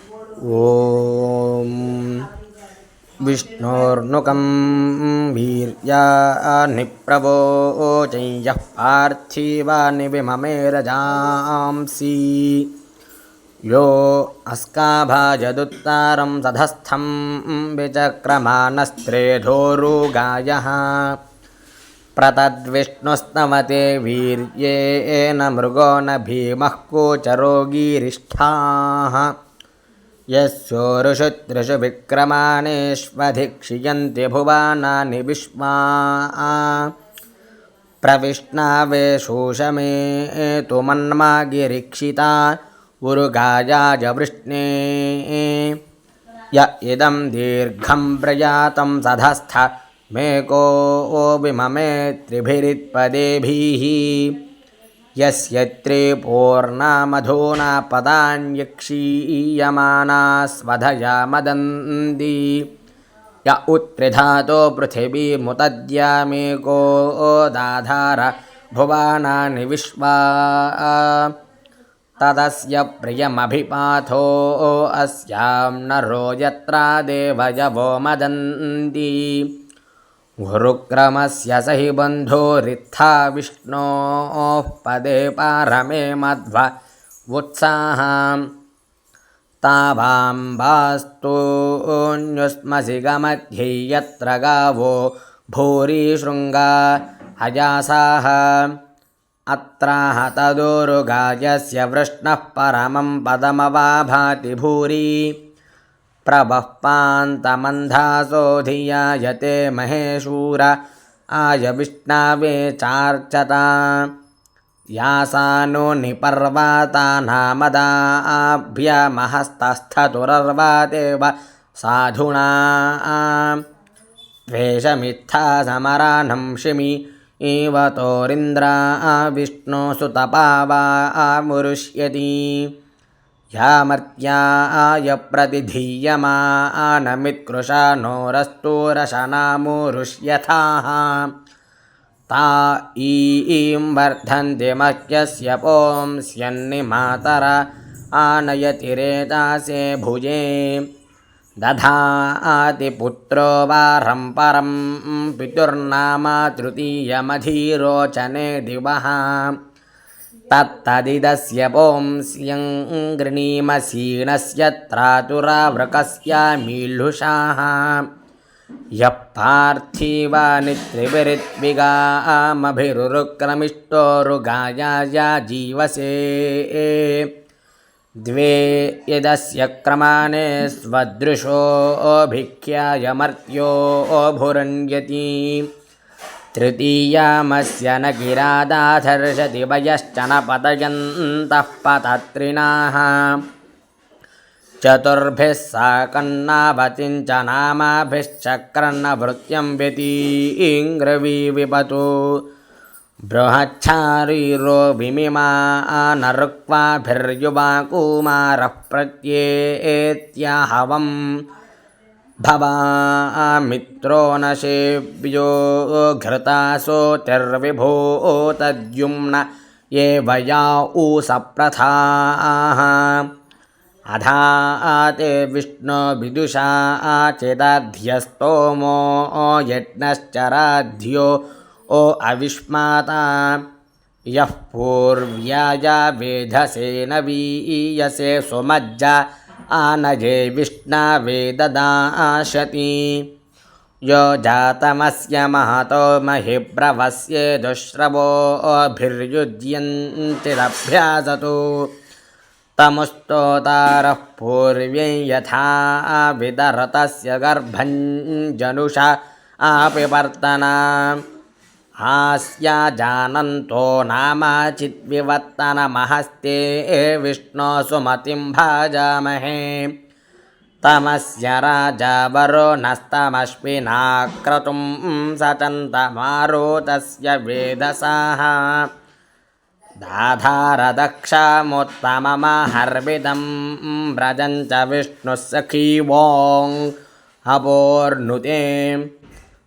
ॐ विष्णोर्नुकं वीर्यानि प्रवोचय्यः पार्थिवानि विममेरजांसि यो अस्काभाजदुत्तारं सधस्थं विचक्रमानस्त्रेधोरुगायः प्रतद्विष्णुस्तवते वीर्येण मृगो न भीमः कोचरो गीरिष्ठाः यस्योरुषु त्रिषु विक्रमाणेष्वधिक्षियन्ति भुवानानि विश्वा प्रविष्णावे शोषमे तु मन्मा गिरीक्षिता उरुगायाज वृष्णे य इदं दीर्घं प्रयातं सधस्थ मेको विममे त्रिभिरित्पदेभिः यस्य त्रिपूर्णा मधूना पदान्यक्षीयमाना स्वधया मदन्ति य उत्त्रिधातो पृथिवीमुतद्यामेको दाधार भुवानानि विश्वा तदस्य प्रियमभिपाथो अस्यां नरो यत्रा देवयवो मदन्ति गुरुक्रमस्य सहि बन्धोरित्था विष्णोः पदे पारमे मध्व वुत्साहां तावाम्बास्तून्युस्मसि गमध्ये यत्र गावो भूरि शृङ्गा हयासाः अत्राह तदोरुगायस्य वृष्णः परमं पदमवाभाति भूरि प्रभः पान्तमन्धासो धिया यते महेशूर आय विष्णावे चार्चता यासानो निपर्वातानामदाभ्यमहस्तस्थतुरर्वादेव साधुना द्वेषमित्था समरानं शिमि इव तोरिन्द्रा विष्णो सुतपावा मुरुष्यति यामर्त्याय प्रतिधीयमानमित्कृशा नोरस्तूरशनामुरुष्यथाः ता ईं वर्धन्ति मह्यस्य पोंस्यन्निमातर आनयतिरेतासे भुजे दधाति पुत्रो वारं परं पितुर्नामा तृतीयमधीरोचने दिवः तत्तदिदस्य पोंस्यं गृणीमसीणस्य त्रातुरावृकस्यामीलुषाः यः पार्थिवानि त्रिभिरुक्रमिष्टोरुगायाय जीवसे द्वे यदस्य क्रमाणे स्वदृशोऽभिख्याय भुरण्यति तृतीयामस्य न गिरादाधर्षति वयश्च न पतयन्तः पतत्रिणाः चतुर्भिः साकन्नावतिं च नामाभिश्चक्रन्नभृत्यं व्यतीङ्ग्रवी विपतु बृहच्छारीरो विमिमा नरुक्वाभिर्युवा कुमारः प्रत्येत्याहवम् भवामित्रो न सेव्यो घृतासोतिर्विभो तद्युम्न ये वया ऊसप्रथाः अधा ते विष्णो विदुषा चेदाध्यस्तोमो यज्ञश्चराध्यो ओ अविष्माता यः पूर्व्याया वेधसे न वीयसे सुमज्जा आनजे विष्णावे ददाशति यो जातमस्य महतो महिब्रवस्य दुश्रवोभिर्युज्यन्तिरभ्यासतु तमुस्तोतारः पूर्व्यै यथा विदरतस्य गर्भं जनुषा आपिवर्तना आस्या जानन्तो नामाचिद्विवर्तनमहस्ते विष्णो सुमतिं भाजामहे तमस्य राजा वरो नस्तमश्विना क्रतुं सचन्तमारोतस्य वेदसाः दाधारदक्षामुत्तममहर्विदं व्रजं च विष्णुः सखीवों अपोर्नुते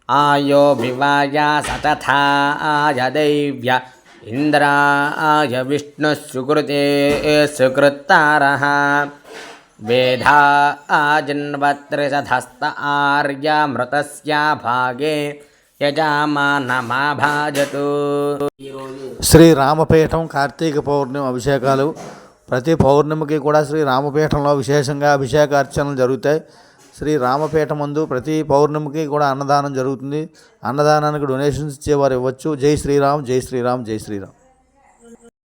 आयो विवाया सतथा आय दैव्य इन्द्राय विष्णुः सुकृते सुकृत्तारः వేధా ఆజిన్వత్రిసధస్త ఆర్యమృతస్యా భాగే యజమానమాభాజతు. శ్రీ రామపీఠం కార్తీక పౌర్ణమి అభిషేకాలు ప్రతి పౌర్ణమికి కూడా శ్రీ రామపీఠంలో విశేషంగా అభిషేకార్చనలు జరుగుతాయి. శ్రీ రామపీఠం ముందు ప్రతి పౌర్ణమికి కూడా అన్నదానం జరుగుతుంది. అన్నదానానికి డొనేషన్స్ ఇచ్చేవారు ఇవ్వచ్చు. జై శ్రీరామ్, జై శ్రీరామ్, జై శ్రీరామ్.